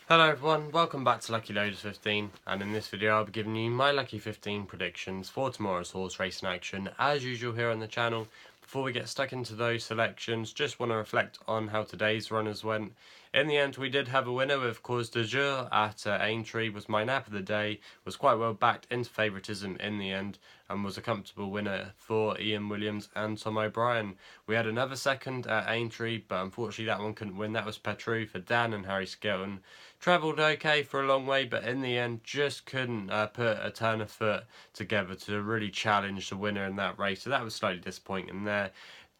Hello everyone, welcome back to Lucky15, and in this video I'll be giving you my Lucky 15 predictions for tomorrow's horse racing action as usual here on the channel. Before we get stuck into those selections, just want to reflect on how today's runners went. In the end we did have a winner with Cause de Jour at Aintree, was my nap of the day, was quite well backed into favouritism in the end and was a comfortable winner for Ian Williams and Tom O'Brien. We had another second at Aintree, but unfortunately that one couldn't win. That was Petrou for Dan and Harry Skelton. Travelled okay for a long way, but in the end just couldn't put a turn of foot together to really challenge the winner in that race. So that was slightly disappointing there.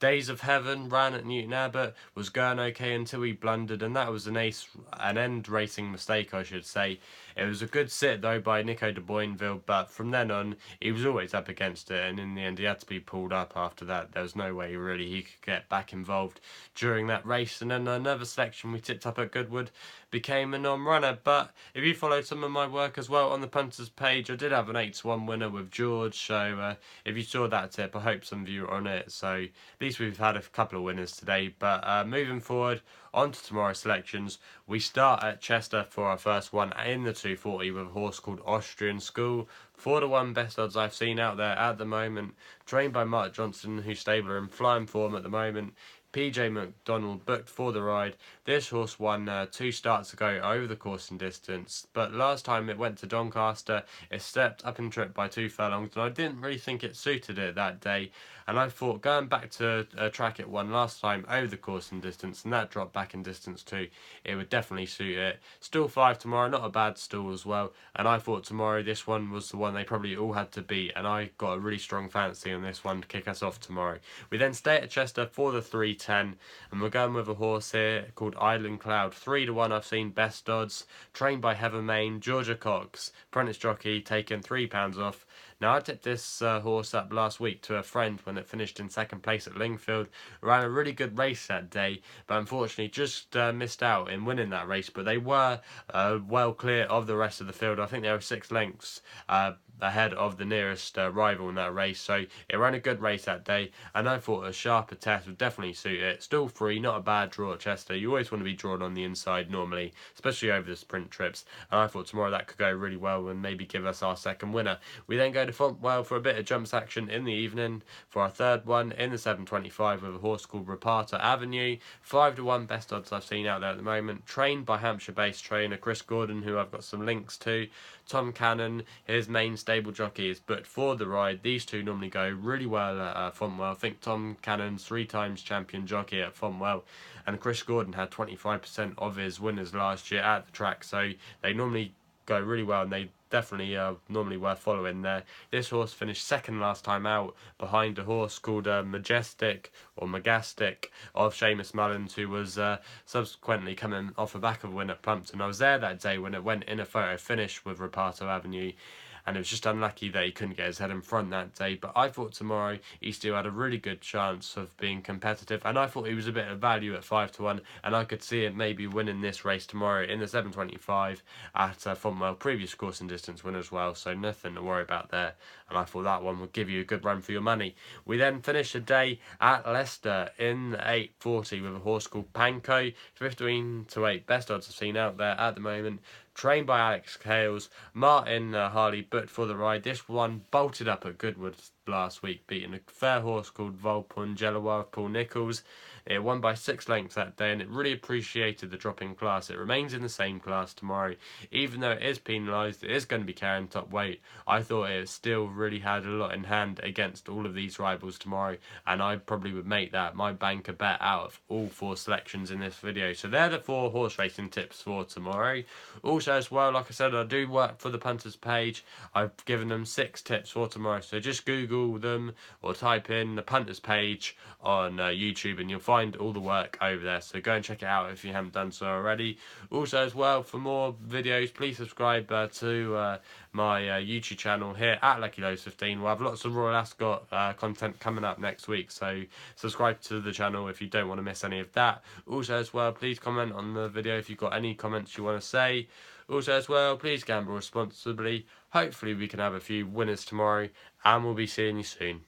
Days of Heaven ran at Newton Abbot, was going okay until he blundered, and that was an end racing mistake, I should say. It was a good sit though by Nico de Boinville, but from then on he was always up against it, and in the end he had to be pulled up after that. There was no way really he could get back involved during that race. And then another selection we tipped up at Goodwood became a non-runner. But if you followed some of my work as well on the punters page, I did have an 8-1 winner with George, so if you saw that tip, I hope some of you are on it. So at least we've had a couple of winners today. But moving forward on to tomorrow's selections, we start at Chester for our first one in the 240 with a horse called Austrian School. 4-1 best odds I've seen out there at the moment, trained by Mark Johnson, whose stable are in flying form at the moment. PJ McDonald booked for the ride. This horse won 2 starts ago over the course and distance, but last time it went to Doncaster, it stepped up and tripped by 2 furlongs, and I didn't really think it suited it that day. And I thought going back to a track it won last time over the course and distance, and that dropped back in distance too, it would definitely suit it. Still 5 tomorrow, not a bad stall as well, and I thought tomorrow this one was the one they probably all had to beat, and I got a really strong fancy on this one to kick us off tomorrow. We then stay at Chester for the 310, and we're going with a horse here called Island Cloud. 3-1 I've seen best odds, trained by Heather Main, Georgia Cox, apprentice jockey, taking £3 off. Now I tipped this horse up last week to a friend when it finished in second place at Lingfield. Ran a really good race that day, but unfortunately just missed out in winning that race. But they were well clear of the rest of the field. I think they were 6 lengths ahead of the nearest rival in that race, so it ran a good race that day, and I thought a sharper test would definitely suit it. Still 3, not a bad draw at Chester. You always want to be drawn on the inside normally, especially over the sprint trips, and I thought tomorrow that could go really well and maybe give us our second winner. We then go to Fontwell for a bit of jumps action in the evening for our third one in the 725 with a horse called Roparta Avenue. 5-1 best odds I've seen out there at the moment, trained by Hampshire-based trainer Chris Gordon, who I've got some links to. Tom Cannon, his main stable jockey, is booked for the ride. These two normally go really well at Fontwell. I think Tom Cannon's 3 times champion jockey at Fontwell, and Chris Gordon had 25% of his winners last year at the track, so they normally go really well, and they definitely normally worth following there. This horse finished second last time out behind a horse called Majestic or Magastic of Seamus Mullins, who was subsequently coming off the back of a win at Plumpton. I was there that day when it went in a photo finish with Roparta Avenue, and it was just unlucky that he couldn't get his head in front that day. But I thought tomorrow he still had a really good chance of being competitive, and I thought he was a bit of value at 5-1, and I could see it maybe winning this race tomorrow in the 725 at Fontwell, previous course and distance winner as well, so nothing to worry about there, and I thought that one would give you a good run for your money. We then finished the day at Leicester in 840 with a horse called Panko. 15-8 best odds I've seen out there at the moment, trained by Alex Hales. Martin Harley booked for the ride. This one bolted up at Goodwood last week, beating a fair horse called Volpungelawa of Paul Nicholls. It won by 6 lengths that day, and it really appreciated the drop in class. It remains in the same class tomorrow. Even though it is penalised, it is going to be carrying top weight. I thought it still really had a lot in hand against all of these rivals tomorrow, and I probably would make that my banker bet out of all 4 selections in this video. So they're the 4 horse racing tips for tomorrow. Also as well, like I said, I do work for the punters page. I've given them 6 tips for tomorrow, so just Google them or type in the punters page on YouTube and you'll find all the work over there, so go and check it out if you haven't done so already. Also as well, for more videos, please subscribe to my YouTube channel here at Lucky15. We'll have lots of Royal Ascot content coming up next week, so subscribe to the channel if you don't want to miss any of that. Also as well, please comment on the video if you've got any comments you want to say. Also as well, please gamble responsibly. Hopefully we can have a few winners tomorrow, and we'll be seeing you soon.